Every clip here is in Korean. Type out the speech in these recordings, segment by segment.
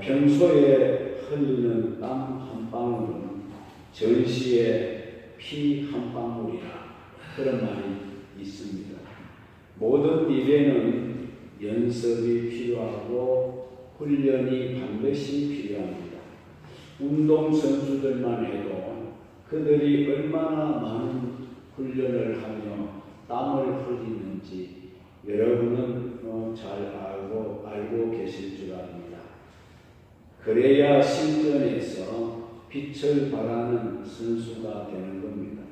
평소에 흘리는 땀 한 방울은 전시의 피 한 방울이라 그런 말이 있습니다. 모든 일에는 연습이 필요하고 훈련이 반드시 필요합니다. 운동선수들만 해도 그들이 얼마나 많은 훈련을 하며 땀을 흘리는지 여러분은 잘 알고 계실 줄 압니다. 그래야 실전에서 빛을 발하는 선수가 되는 겁니다.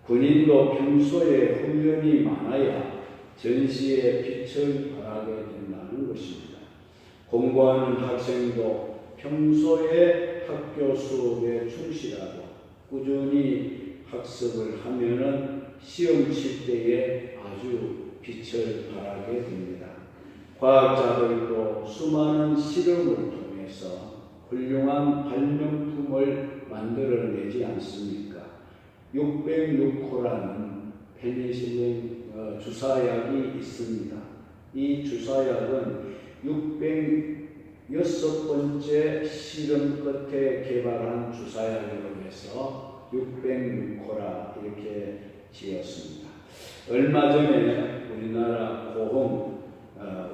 군인도 평소에 훈련이 많아야 전시에 빛을 발하게 된다는 것입니다. 공부하는 학생도 평소에 학교 수업에 충실하고 꾸준히 학습을 하면은 시험 칠 때에 아주 빛을 발하게 됩니다. 과학자들도 수많은 실험을 통해서 훌륭한 발명품을 만들어내지 않습니까? 606호라는 페니실린 주사약이 있습니다. 이 주사약은 606번째 실험 끝에 개발한 주사약으로 해서 606호라 이렇게 지었습니다. 얼마 전에 우리나라 고흥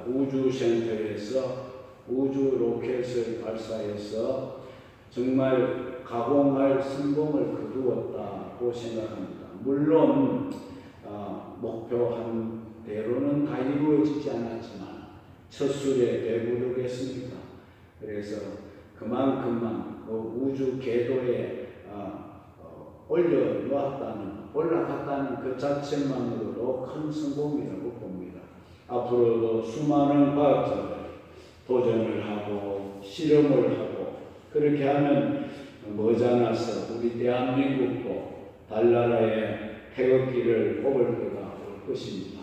우주센터에서 우주 로켓을 발사해서 정말 가공할 성공을 거두었다고 생각합니다. 물론 목표한 대로는 다 이루어지지 않았지만 첫 술에 배부르겠습니까? 그래서 그만큼만 우주 궤도에 올라갔다는 그 자체만으로도 큰 성공이라고 봅니다. 앞으로도 수많은 과학자들 도전을 하고 실험을 하고 그렇게 하면 머지않아서 우리 대한민국도 달나라의 태극기를 뽑을 때가 올 것입니다.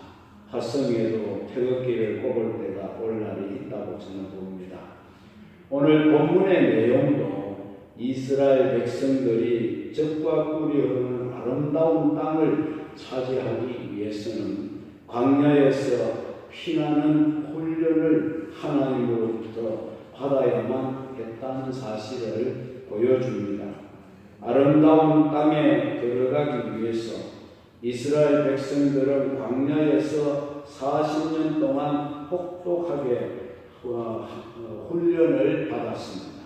화성에도 태극기를 뽑을 때가 올 날이 있다고 저는 봅니다. 오늘 본문의 내용도 이스라엘 백성들이 적과 꿀이 흐르는 아름다운 땅을 차지하기 위해서는 광야에서 피나는 훈련을 하나님으로부터 받아야만 했다는 사실을 보여줍니다. 아름다운 땅에 들어가기 위해서 이스라엘 백성들은 광야에서 40년 동안 혹독하게 훈련을 받았습니다.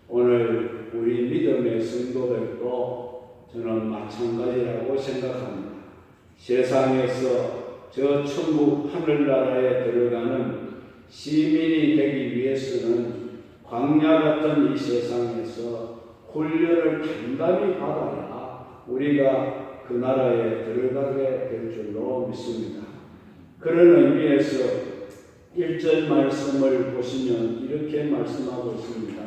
오늘 우리 믿음의 성도들도 저는 마찬가지라고 생각합니다. 세상에서 저 천국 하늘나라에 들어가는 시민이 되기 위해서는 광야 같은 이 세상에서 훈련을 단단히 받아야 우리가 그 나라에 들어가게 될 줄로 믿습니다. 그런 의미에서 1절 말씀을 보시면 이렇게 말씀하고 있습니다.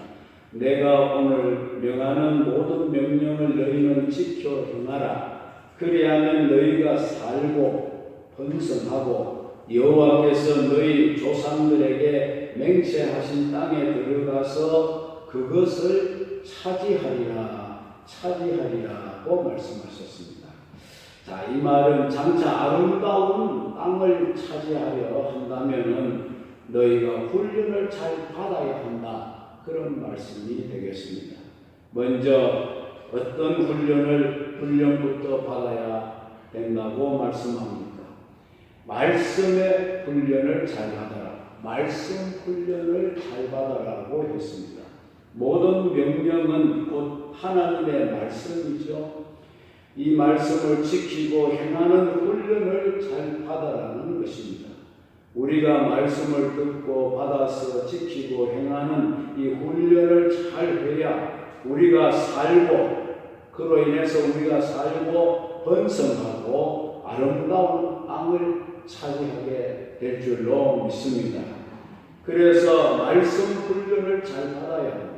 내가 오늘 명하는 모든 명령을 너희는 지켜 행하라. 그리하면 너희가 살고 번성하고 여호와께서 너희 조상들에게 맹세하신 땅에 들어가서 그것을 차지하리라고 말씀하셨습니다. 자, 이 말은 장차 아름다운 땅을 차지하려 한다면은 너희가 훈련을 잘 받아야 한다. 그런 말씀이 되겠습니다. 먼저 어떤 훈련부터 받아야 된다고 말씀합니까? 말씀의 훈련을 잘 받아라. 말씀 훈련을 잘 받아라고 했습니다. 모든 명령은 곧 하나님의 말씀이죠. 이 말씀을 지키고 행하는 훈련을 잘 받아라는 것입니다. 우리가 말씀을 듣고 받아서 지키고 행하는 이 훈련을 잘 해야 우리가 살고 그로 인해서 우리가 살고 번성하고 아름다운 땅을 차지하게 될 줄로 믿습니다. 그래서 말씀 훈련을 잘 받아야 합니다.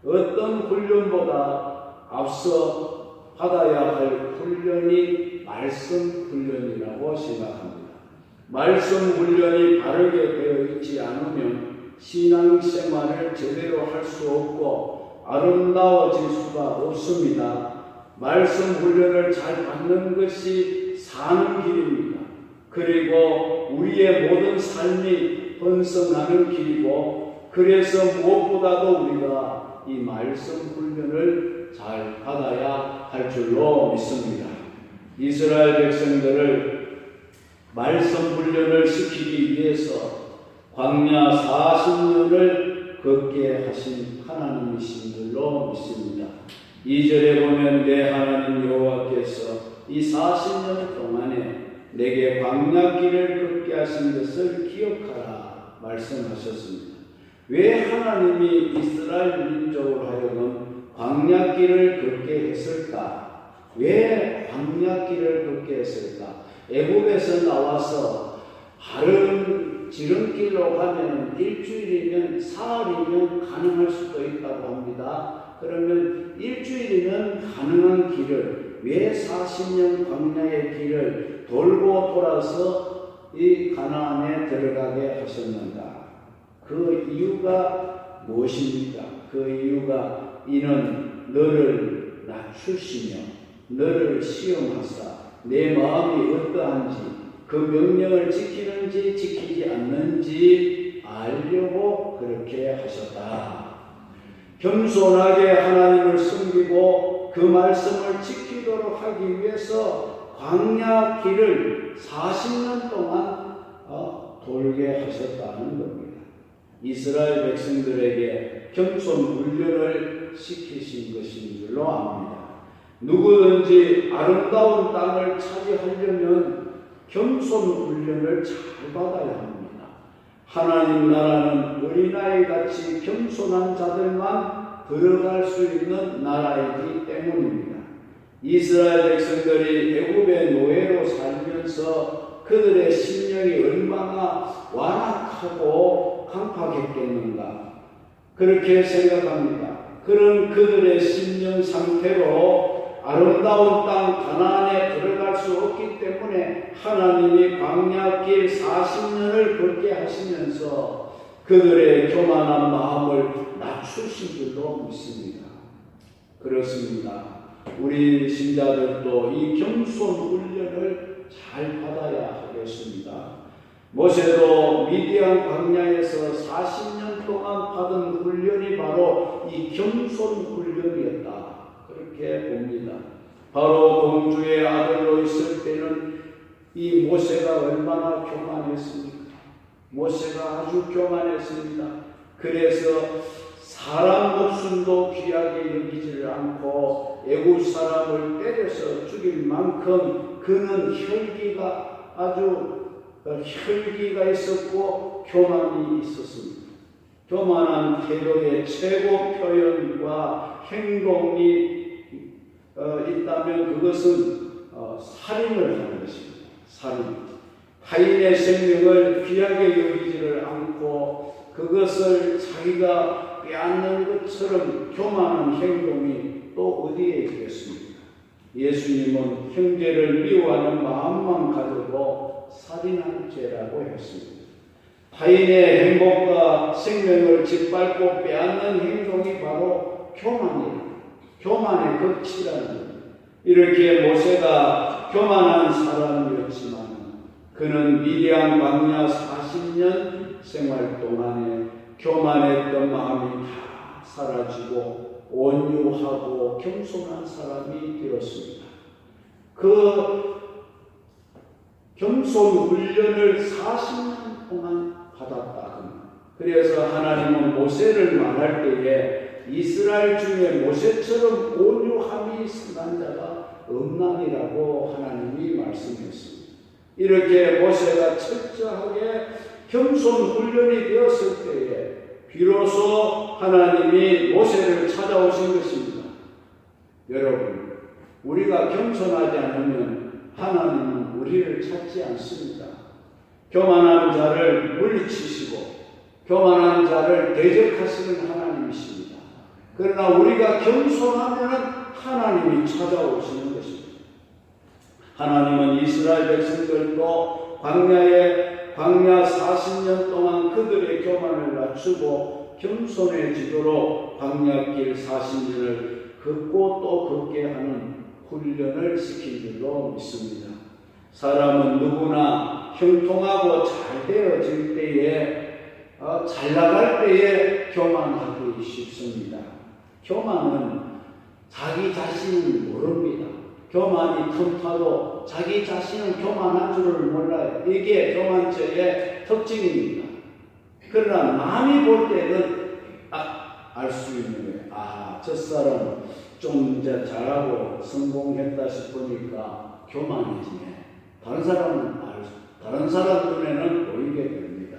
어떤 훈련보다 앞서 받아야 할 훈련이 말씀 훈련이라고 생각합니다. 말씀 훈련이 바르게 되어 있지 않으면 신앙생활을 제대로 할 수 없고 아름다워질 수가 없습니다. 말씀 훈련을 잘 받는 것이 사는 길입니다. 그리고 우리의 모든 삶이 번성하는 길이고 그래서 무엇보다도 우리가 이 말씀 훈련을 잘 받아야 할 줄로 믿습니다. 이스라엘 백성들을 말씀 훈련을 시키기 위해서 광야 40년을 걷게 하신 하나님이신 줄로 믿습니다. 2절에 보면 내 하나님 여호와께서 이 40년 동안에 내게 광야길을 걷게 하신 것을 기억하라 말씀하셨습니다. 왜 하나님이 이스라엘 민족으로 하여금 광야길을 걷게 했을까? 왜 광야길을 걷게 했을까? 애굽에서 나와서 바른 지름길로 가면 일주일이면 사흘이면 가능할 수도 있다고 합니다. 그러면 일주일이면 가능한 길을 왜 40년 광야의 길을 돌고 돌아서 이 가나안에 들어가게 하셨는가? 그 이유가 무엇입니까? 그 이유가 이는 너를 낮추시며 너를 시험하사 내 마음이 어떠한지 그 명령을 지키는지 지키지 않는지 알려고 그렇게 하셨다. 겸손하게 하나님을 섬기고 그 말씀을 지키도록 하기 위해서 광야 길을 40년 동안 돌게 하셨다는 겁니다. 이스라엘 백성들에게 겸손 훈련을 시키신 것인 줄로 압니다. 누구든지 아름다운 땅을 차지하려면 겸손 훈련을 잘 받아야 합니다. 하나님 나라는 어린아이같이 겸손한 자들만 들어갈 수 있는 나라이기 때문입니다. 이스라엘 백성들이 애굽의 노예로 살면서 그들의 심령이 얼마나 완악하고 강팍했겠는가 그렇게 생각합니다. 그런 그들의 심령 상태로 아름다운 땅 가나안에 들어갈 수 없기 때문에 하나님이 광야길 40년을 걷게 하시면서 그들의 교만한 마음을 낮추신 줄로 믿습니다. 그렇습니다. 우리 신자들도 이 겸손 훈련을 잘 받아야 하겠습니다. 모세도 미디안 광야에서 40년 동안 받은 훈련이 바로 이 겸손 훈련이었다. 그렇게 봅니다. 바로 공주의 아들로 있을 때는 이 모세가 얼마나 교만했습니까? 모세가 아주 교만했습니다. 그래서 사람 목숨도 귀하게 여기지를 않고 애굽 사람을 때려서 죽일 만큼 그는 혈기가 있었고 교만이 있었습니다. 교만한 태도의 최고 표현과 행동이 있다면 그것은 살인을 하는 것입니다. 살인. 타인의 생명을 귀하게 여기지를 않고 그것을 자기가 빼앗는 것처럼 교만한 행동이 또 어디에 있겠습니까? 예수님은 형제를 미워하는 마음만 가지고 살인한 죄라고 했습니다. 타인의 행복과 생명을 짓밟고 빼앗는 행동이 바로 교만이에요. 교만의 극치라는 겁니다. 이렇게 모세가 교만한 사람이었지만 그는 미디안 광야 40년 생활 동안에 교만했던 마음이 다 사라지고 온유하고 겸손한 사람이 되었습니다. 그 겸손 훈련을 40년 동안 받았다. 그래서 하나님은 모세를 말할 때에 이스라엘 중에 모세처럼 온유함이 선한 자가 없나니라고 하나님이 말씀했습니다. 이렇게 모세가 철저하게 겸손 훈련이 되었을 때에 비로소 하나님이 모세를 찾아오신 것입니다. 여러분, 우리가 겸손하지 않으면 하나님은 우리를 찾지 않습니다. 교만한 자를 물리치시고 교만한 자를 대적하시는 하나님이십니다. 그러나 우리가 겸손하면 하나님이 찾아오시는 것입니다. 하나님은 이스라엘 백성들도 광야 40년 동안 그들의 교만을 낮추고 겸손해지도록 광야길 40년을 걷고 또 걷게 하는 훈련을 시킨 줄로 믿습니다. 사람은 누구나 형통하고 잘 되어질 때에 잘 나갈 때에 교만하기 쉽습니다. 교만은 자기 자신을 모릅니다. 교만이 틈타도 자기 자신은 교만한 줄을 몰라요. 이게 교만죄의 특징입니다. 그러나 남이 볼 때는 딱 알 수 있는 거예요. 아, 저 사람 좀 이제 잘하고 성공했다 싶으니까 교만해지네. 다른 사람 눈에는 보이게 됩니다.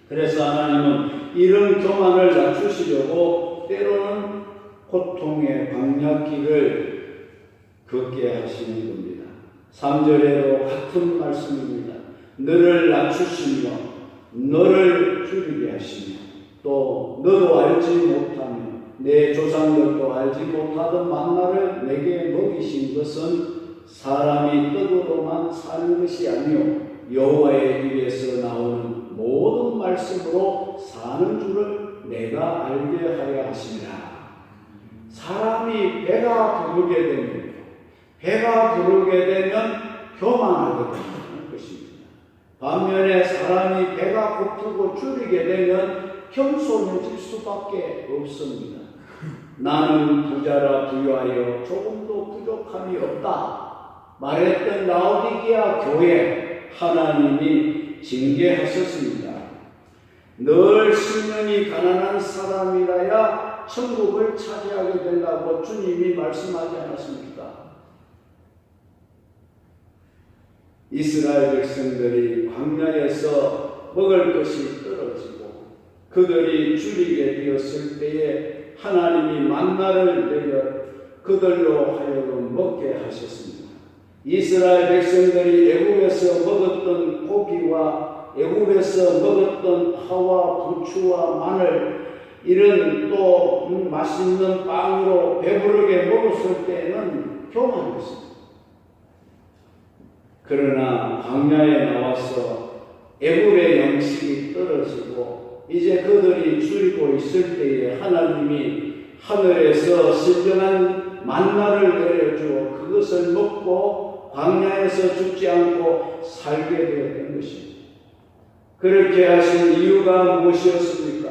그래서 하나님은 이런 교만을 낮추시려고 때로는 고통의 광야길을 걷게 하시는 겁니다. 3절에도 같은 말씀입니다. 너를 낮추시며 너를 줄이게 하시며 또 너도 알지 못하며 내 조상들도 알지 못하던 만나를 내게 먹이신 것은 사람이 떡으로만 사는 것이 아니요 여호와의 입에서 나오는 모든 말씀으로 사는 줄을 내가 알게 하여 하시니라. 사람이 배가 부르게 되면 교만하게 되는 것입니다. 반면에 사람이 배가 고프고 줄이게 되면 겸손해질 수밖에 없습니다. 나는 부자라 부유하여 조금도 부족함이 없다 말했던 라오디게아 교회 하나님이 징계하셨습니다. 늘 신령이 가난한 사람이라야 천국을 차지하게 된다고 주님이 말씀하지 않았습니까? 이스라엘 백성들이 광야에서 먹을 것이 떨어지고 그들이 줄이게 되었을 때에 하나님이 만나를 내려 그들로 하여금 먹게 하셨습니다. 이스라엘 백성들이 애굽에서 먹었던 고기와 애굽에서 먹었던 파와 부추와 마늘 이런 또 맛있는 빵으로 배부르게 먹었을 때는 교만했습니다. 그러나 광야에 나와서 애굽의 양식이 떨어지고 이제 그들이 줄이고 있을 때에 하나님이 하늘에서 신령한 만나를 내려주어 그것을 먹고 광야에서 죽지 않고 살게 되었던 것입니다. 그렇게 하신 이유가 무엇이었습니까?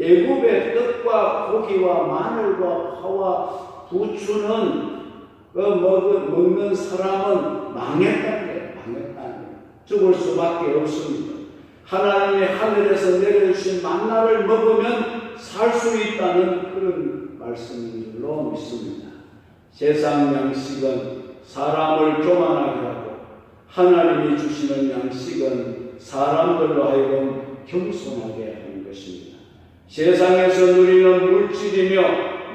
애굽의 떡과 고기와 마늘과 파와 부추는 먹는 사람은 망했다는 거예요. 죽을 수밖에 없습니다. 하나님이 하늘에서 내려주신 만나를 먹으면 살 수 있다는 그런 말씀인 줄로 믿습니다. 세상 양식은 사람을 교만하게 하고 하나님이 주시는 양식은 사람들로 하여금 겸손하게 하는 것입니다. 세상에서 누리는 물질이며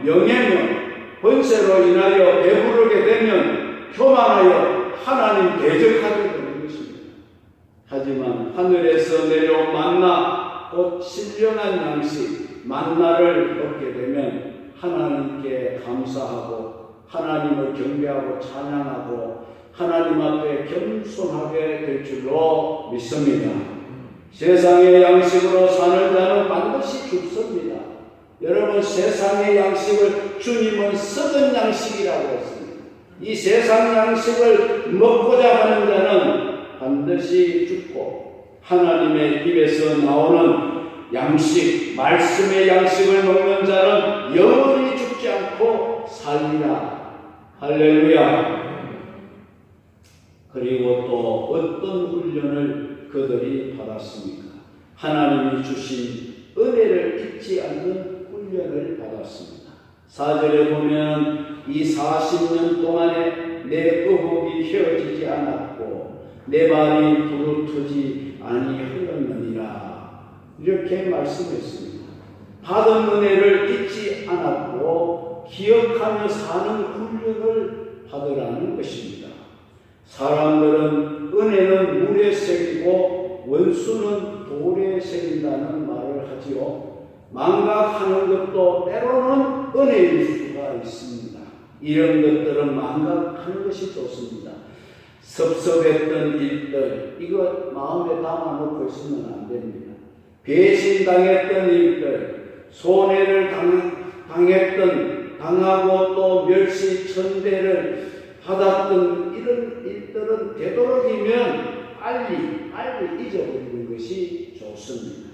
명예며 권세로 인하여 배부르게 되면 교만하여 하나님 대적하게 되는 것입니다. 하지만 하늘에서 내려온 만나 곧 신령한 양식 만나를 얻게 되면 하나님께 감사하고 하나님을 경배하고 찬양하고 하나님 앞에 겸손하게 될 줄로 믿습니다. 세상의 양식으로 사는 자는 반드시 죽습니다. 여러분, 세상의 양식을 주님은 썩은 양식이라고 했습니다. 이 세상 양식을 먹고자 하는 자는 반드시 죽고 하나님의 입에서 나오는 양식, 말씀의 양식을 먹는 자는 영원히 죽지 않고 살리라. 할렐루야. 그리고 또 어떤 훈련을 그들이 받았습니까? 하나님이 주신 은혜를 잊지 않는 훈련을 받았습니다. 4절에 보면 이 40년 동안에 내 의복이 휘어지지 않았고 내 발이 부르트지 아니하였느니라. 이렇게 말씀했습니다. 받은 은혜를 잊지 않았고 기억하며 사는 훈련을 받으라는 것입니다. 사람들은 은혜는 물에 새기고 원수는 돌에 새긴다는 말을 하지요. 망각하는 것도 때로는 은혜일 수가 있습니다. 이런 것들은 망각하는 것이 좋습니다. 섭섭했던 일들, 이거 마음에 담아놓고 있으면 안 됩니다. 배신당했던 일들, 손해를 당하고 또 멸시천대를 받았던 이런 일들은 되도록이면 빨리 잊어버리는 것이 좋습니다.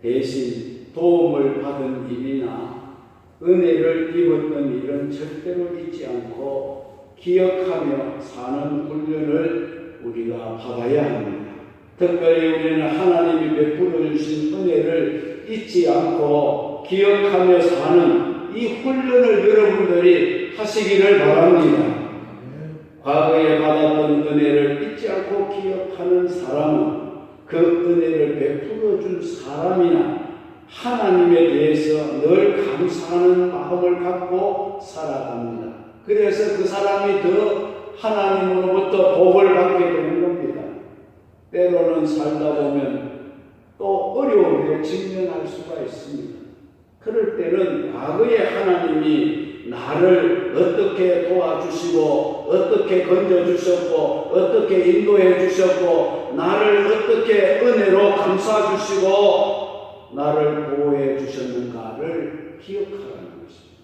대신 도움을 받은 일이나 은혜를 입었던 일은 절대로 잊지 않고 기억하며 사는 훈련을 우리가 받아야 합니다. 특별히 우리는 하나님이 베풀어 주신 은혜를 잊지 않고 기억하며 사는 이 훈련을 여러분들이 하시기를 바랍니다. 과거에 받았던 은혜를 잊지 않고 기억하는 사람은 그 은혜를 베풀어 준 사람이나 하나님에 대해서 늘 감사하는 마음을 갖고 살아갑니다. 그래서 그 사람이 더 하나님으로부터 복을 받게 되는 겁니다. 때로는 살다 보면 또 어려움에 직면할 수가 있습니다. 그럴 때는 과거에 하나님이 나를 어떻게 도와주시고 어떻게 건져주셨고 어떻게 인도해 주셨고 나를 어떻게 은혜로 감싸주시고 나를 보호해 주셨는가를 기억하라는 것입니다.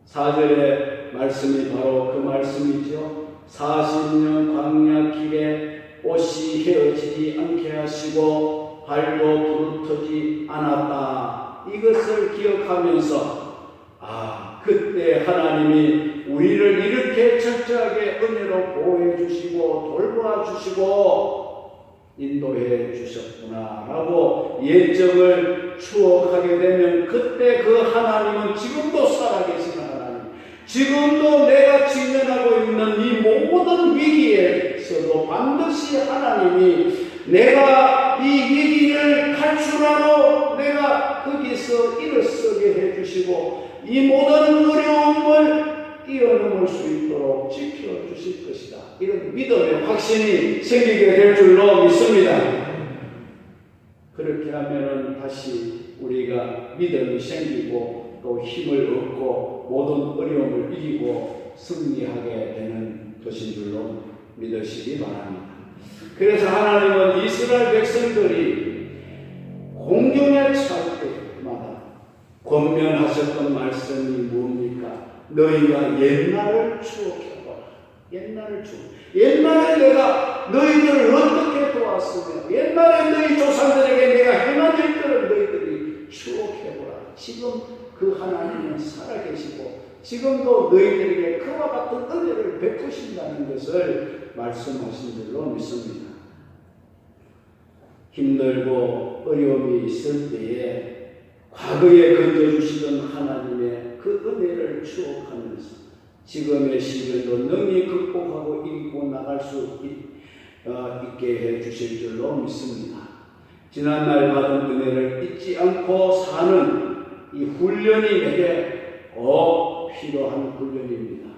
4절의 말씀이 바로 그 말씀이죠. 40년 광야 길에 옷이 헤어지지 않게 하시고 발도 부르트지 않았다. 이것을 기억하면서 그때 하나님이 우리를 이렇게 철저하게 은혜로 보호해 주시고 돌보아 주시고 인도해 주셨구나 라고 옛적을 추억하게 되면 그때 그 하나님은 지금도 살아계시는 하나님, 지금도 내가 직면하고 있는 이 모든 위기에서도 반드시 하나님이 내가 이 위기를 탈출하고 내가 거기서 일어서게 해주시고 이 모든 어려움을 뛰어넘을 수 있도록 지켜주실 것이다. 이런 믿음의 확신이 생기게 될 줄로 믿습니다. 그렇게 하면은 다시 우리가 믿음이 생기고 또 힘을 얻고 모든 어려움을 이기고 승리하게 되는 것인 줄로 믿으시기 바랍니다. 그래서 하나님은 이스라엘 백성들이 공경에 처할 때마다 권면하셨던 말씀이 뭡니까? 너희가 옛날을 추억해봐라. 옛날에 내가 너희들을 어떻게 도왔으며 옛날에 너희 조상들에게 내가 행한 일들을 너희들이 추억해보라. 지금 그 하나님은 살아계시고 지금도 너희들에게 그와 같은 은혜를 베푸신다는 것을 말씀하신 줄로 믿습니다. 힘들고 어려움이 있을 때에 과거에 건져주시던 하나님의 그 은혜를 추억하면서 지금의 시련도 능히 극복하고 이기고 나갈 수 있게 해 주실 줄로 믿습니다. 지난날 받은 은혜를 잊지 않고 사는 이 훈련이 내게 꼭 필요한 훈련입니다.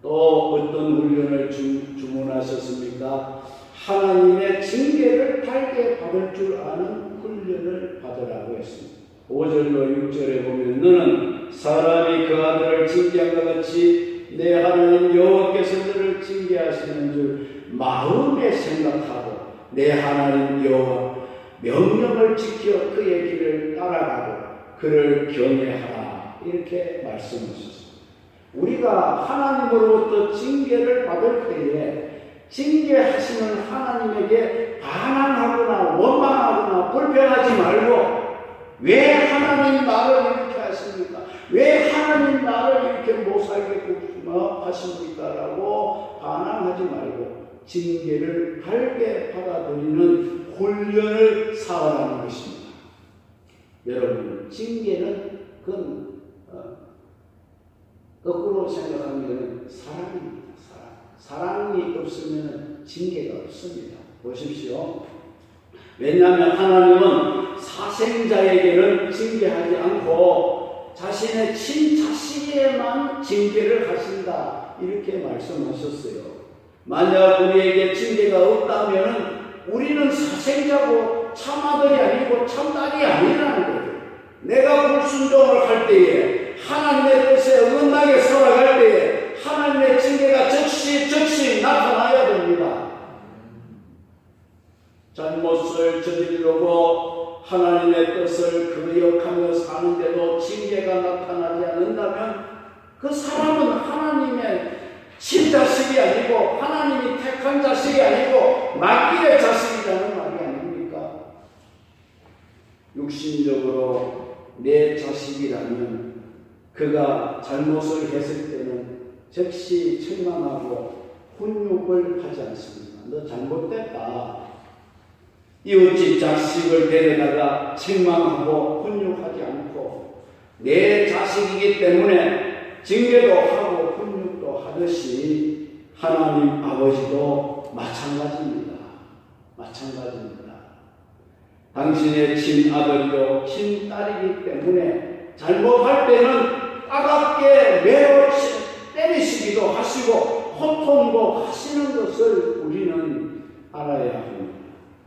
또 어떤 훈련을 주문하셨습니까? 하나님의 징계를 달게 받을 줄 아는 훈련을 받으라고 했습니다. 5절로 6절에 보면 너는 사람이 그 아들을 징계한 것 같이 내 하나님 여호와께서 너를 징계하시는 줄 마음에 생각하고 내 하나님 여호와 명령을 지켜 그의 길을 따라가고 그를 경외하라. 이렇게 말씀하셨습니다. 우리가 하나님으로부터 징계를 받을 때에 징계하시는 하나님에게 반항하거나 원망하거나 불평하지 말고 왜 하나님 나를 이렇게 하십니까? 왜 하나님 나를 이렇게 못살게 하십니까? 라고 반항하지 말고 징계를 달게 받아들이는 훈련을 쌓아가는 것입니다. 여러분, 징계는 그건 거꾸로 생각하면 사랑입니다. 사랑이 없으면 징계가 없습니다. 보십시오. 왜냐하면 하나님은 사생자에게는 징계하지 않고 자신의 친자식에만 징계를 하신다. 이렇게 말씀하셨어요. 만약 우리에게 징계가 없다면 우리는 사생자고 참아들이 아니고 참딸이 아니라는 거예요. 내가 불순종을 할 때에 하나님의 뜻에 어긋나게 살아갈 때에 하나님의 징계가 즉시 나타나야 됩니다. 잘못을 저지르고 하나님의 뜻을 거역하며 사는데도 징계가 나타나지 않는다면 그 사람은 하나님의 친자식이 아니고 하나님이 택한 자식이 아니고 막길의 자식이라는 말이 아닙니까? 육신적으로 내 자식이라면 그가 잘못을 했을 때는 즉시 책망하고 훈육을 하지 않습니다. 너 잘못됐다. 이웃집 자식을 데려다가 책망하고 훈육하지 않고 내 자식이기 때문에 징계도 하고 훈육도 하듯이 하나님 아버지도 마찬가지입니다. 마찬가지입니다. 당신의 친아들이요 친딸이기 때문에 잘못할 때는 따갑게 매어 때리시기도 하시고 호통도 하시는 것을 우리는 알아야 합니다.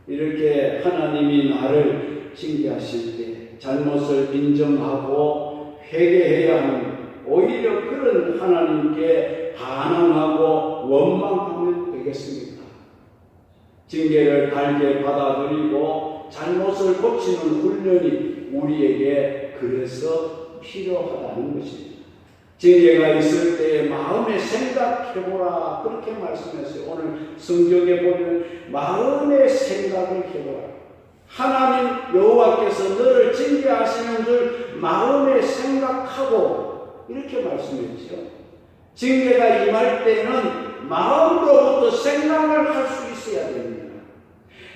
이렇게 하나님이 나를 징계하실 때 잘못을 인정하고 회개해야 하는, 오히려 그런 하나님께 반항하고 원망하면 되겠습니까? 징계를 달게 받아들이고 잘못을 고치는 훈련이 우리에게 그래서 필요하다는 것입니다. 징계가 있을 때 마음에 생각해보라, 그렇게 말씀했어요. 오늘 성경에 보면 마음의 생각을 해보라. 하나님 여호와께서 너를 징계하시는 줄 마음에 생각하고, 이렇게 말씀했죠. 징계가 임할 때는 마음으로부터 생각을 할 수 있어야 됩니다.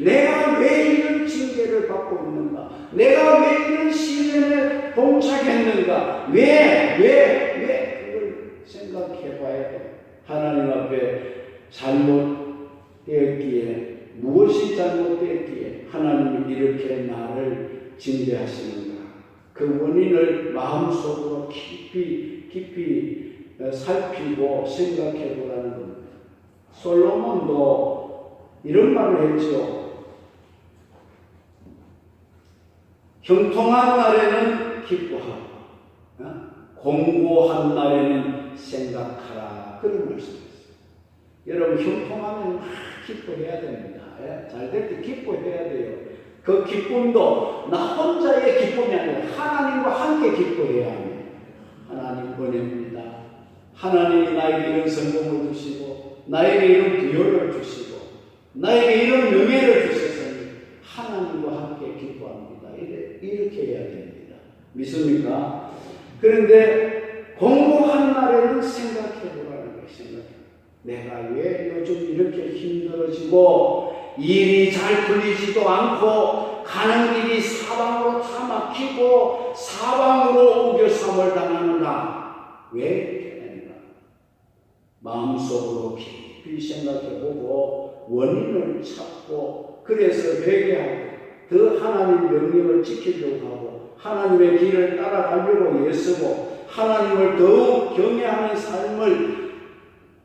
내가 왜 이런 징계를 받고 있는가? 내가 왜 이런 시련에 봉착했는가? 왜 그걸 생각해 봐야 돼. 하나님 앞에 잘못되었기에, 무엇이 잘못되었기에 하나님이 이렇게 나를 징계하시는가? 그 원인을 마음속으로 깊이 살피고 생각해 보라는 겁니다. 솔로몬도 이런 말을 했죠. 형통한 날에는 기뻐하고 공고한 날에는 생각하라, 그런 말씀이었어요. 여러분, 형통하면 막 기뻐해야 됩니다. 잘 될 때 기뻐해야 돼요. 그 기쁨도 나 혼자의 기쁨이 아니라 하나님과 함께 기뻐해야 합니다. 하나님 은혜입니다. 하나님이 나에게 이런 성공을 주시고 나에게 이런 기회를 주시고 나에게 이런 명예를 주셨으니 하나님과 함께 기뻐합니다. 이렇게 해야 됩니다. 믿습니까? 그런데 공고한 날에는 생각해보라는 거예요. 내가 왜 요즘 이렇게 힘들어지고 일이 잘 풀리지도 않고 가는 길이 사방으로 다 막히고 사방으로 우겨삼을 당하는가? 왜 이렇게 되는가? 마음속으로 깊이 생각해보고 원인을 찾고, 그래서 회개하고 더 하나님 명령을 지키려고 하고 하나님의 길을 따라가려고 애쓰고 하나님을 더욱 경외하는 삶을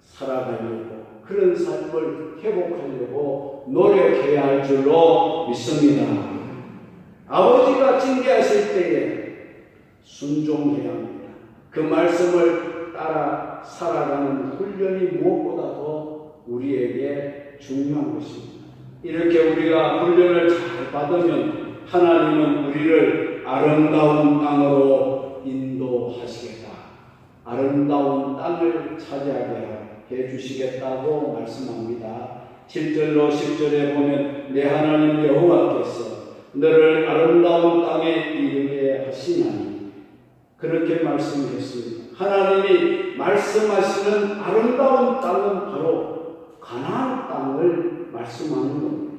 살아가려고, 그런 삶을 회복하려고 노력해야 할 줄로 믿습니다. 아버지가 징계하실 때에 순종해야 합니다. 그 말씀을 따라 살아가는 훈련이 무엇보다도 우리에게 중요한 것입니다. 이렇게 우리가 훈련을 잘 받으면 하나님은 우리를 아름다운 땅으로 인도하시겠다. 아름다운 땅을 차지하게 해주시겠다고 말씀합니다. 7절로 10절에 보면 내 하나님 여호와께서 너를 아름다운 땅에 이르게 하시나니, 그렇게 말씀했습니다. 하나님이 말씀하시는 아름다운 땅은 바로 가나안 땅을 말씀하는 겁니다.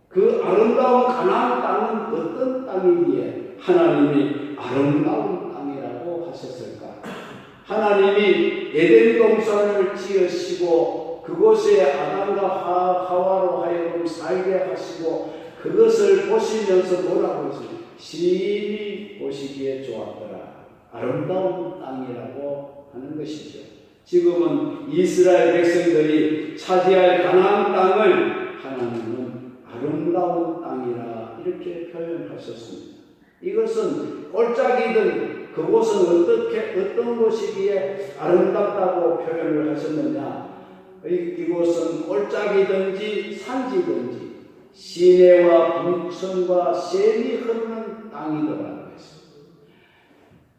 그 아름다운 가나안 땅은 어떤 땅이기에 하나님이 아름다운 땅이라고 하셨을까? 하나님이 에덴 동산을 지으시고 그곳에 아담과 하와로 하여금 살게 하시고 그것을 보시면서 뭐라고 했습니까? 심히 보시기에 좋았더라. 아름다운 땅이라고 하는 것이죠. 지금은 이스라엘 백성들이 차지할 가나안 땅을 하나님은 아름다운 땅이라 이렇게 표현하셨습니다. 이것은 꼴짝이든 그곳은 어떤 곳이기에 아름답다고 표현을 하셨느냐? 이곳은 꼴짝이든지 산지든지 시내와 분천과 샘이 흐르는 땅이더라고요.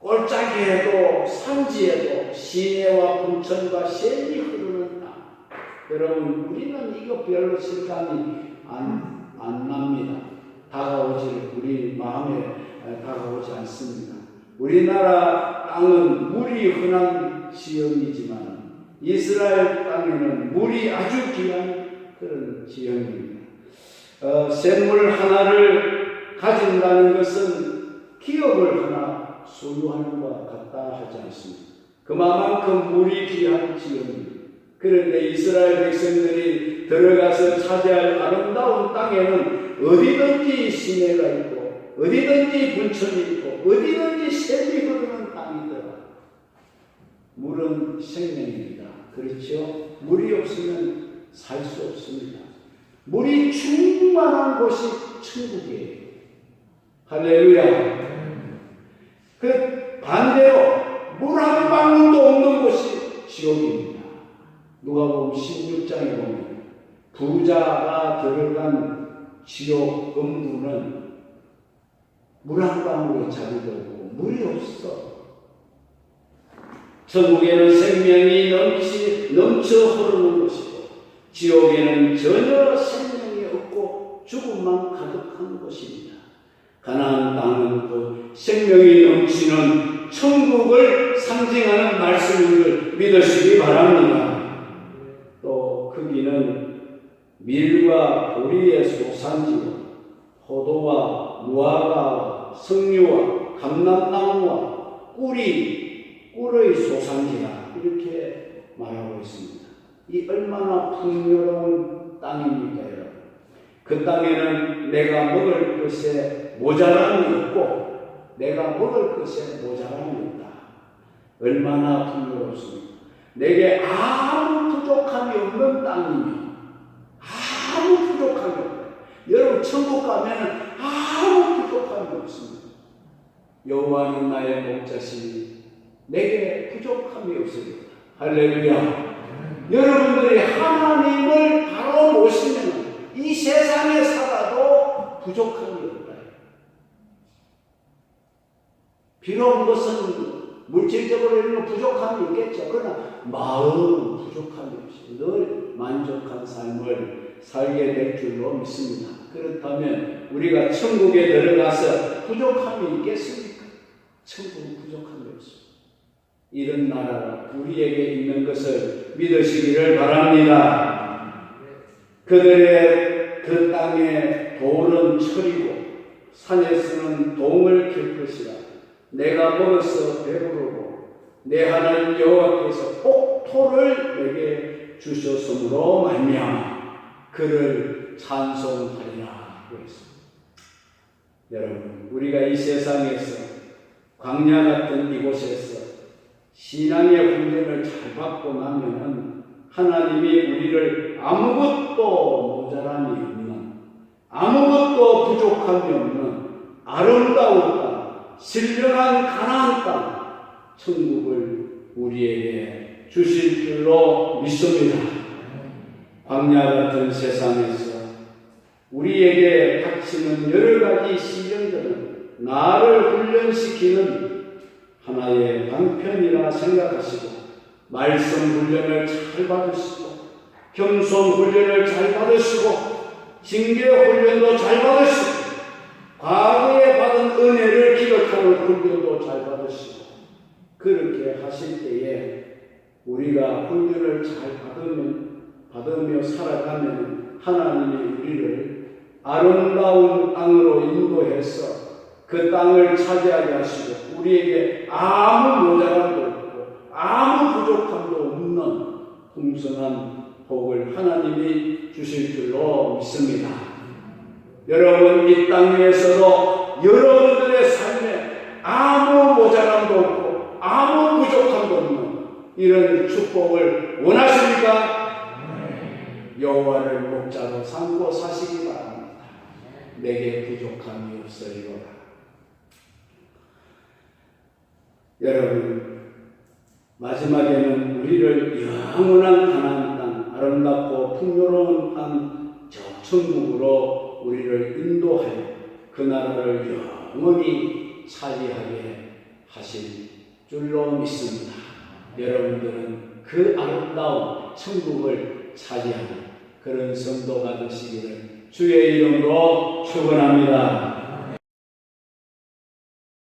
꼴짝이에도 산지에도 시내와 분천과 샘이 흐르는 땅. 여러분, 우리는 이거 별로 실감이 안 납니다. 다가오질 우리 마음에 다가오지 않습니다. 우리나라 땅은 물이 흔한 지형이지만 이스라엘 땅에는 물이 아주 귀한 그런 지형입니다. 샘물 하나를 가진다는 것은 기업을 하나 소유하는 것과 같다 하지 않습니다. 그만큼 물이 귀한 지형입니다. 그런데 이스라엘 백성들이 들어가서 차지할 아름다운 땅에는 어디든지 시내가 있고 어디든지 분천이 있고 어디든지 샘이 흐르는 땅이더라. 물은 생명입니다. 그렇죠? 물이 없으면 살 수 없습니다. 물이 충만한 곳이 천국이에요. 할렐루야. 그 반대로 물 한 방울도 없는 곳이 지옥입니다. 누가복음 16장에 보면 부자가 들어간 지옥 음부는 물 한 방울의 자리도 없고 물이 없어. 천국에는 생명이 넘쳐 흐르는 곳이고 지옥에는 전혀 생명이 없고 죽음만 가득한 곳입니다. 가나안 땅은 그 생명이 넘치는 천국을 상징하는 말씀인 걸 믿으시기 바랍니다. 또 거기는 밀과 보리의 소산지와 포도와 무화과와 석류와 감람나무와 꿀의 소산지라 이렇게 말하고 있습니다. 이 얼마나 풍요로운 땅입니까, 여러분? 그 땅에는 내가 먹을 것에 모자람이 없고 내가 먹을 것에 모자람이 없다. 얼마나 풍요롭습니까? 내게 아무 부족함이 없는 땅이며 아무 부족함이 없다. 여러분 천국 가면 아무 부족함이 없습니다. 여호와는 나의 목자시니 내게 부족함이 없습니다. 할렐루야. 여러분들이 하나님을 바로 모시면 이 세상에 살아도 부족함이 없다. 비록 무슨 물질적으로 이런 부족함이 있겠죠. 그러나 마음 부족함이 없이 늘 만족한 삶을 살게 될 줄로 믿습니다. 그렇다면 우리가 천국에 들어가서 부족함이 있겠습니까? 천국은 부족함이 없습니다. 이런 나라가 우리에게 있는 것을 믿으시기를 바랍니다. 그들의 그 땅에 돌은 철이고 산에서는 동을 캘 것이라. 내가 먹어서 배부르고 내 하나님 여호와께서 옥토를 내게 주셨으므로 말미암아 그를 찬송하리라 그랬습니다. 여러분, 우리가 이 세상에서 광야 같은 이곳에서 신앙의 훈련을 잘 받고 나면은 하나님이 우리를 아무것도 모자람이 없는, 아무것도 부족함이 없는 아름다운 땅, 신령한 가나안 땅, 천국을 우리에게 주실 줄로 믿습니다. 광야 같은 세상에서 우리에게 닥치는 여러 가지 시련들은 나를 훈련시키는 하나의 방편이라 생각하시고 말씀 훈련을 잘 받으시고 겸손 훈련을 잘 받으시고 징계 훈련도 잘 받으시고 과거에 받은 은혜를 기억하는 훈련도 잘 받으시고 그렇게 하실 때에 우리가 훈련을 잘 받으며 살아가면 하나님이 우리를 아름다운 땅으로 인도해서 그 땅을 차지하게 하시고 우리에게 아무 모자람도 없고 아무 부족함도 없는 풍성한 복을 하나님이 주실 줄로 믿습니다. 여러분, 이 땅 위에서도 여러분들의 삶에 아무 모자람도 없고 아무 부족함도 없는 이런 축복을 원하십니까? 여호와를 목자로 삼고 사시기 바랍니다. 내게 부족함이 없으리로다. 여러분, 마지막에는 우리를 영원한 가나안 땅, 아름답고 풍요로운 땅, 저 천국으로 우리를 인도하여 그 나라를 영원히 차지하게 하실 줄로 믿습니다. 여러분들은 그 아름다운 천국을 차지하는 그런 성도가 되시기를 주의 이름으로 축원합니다.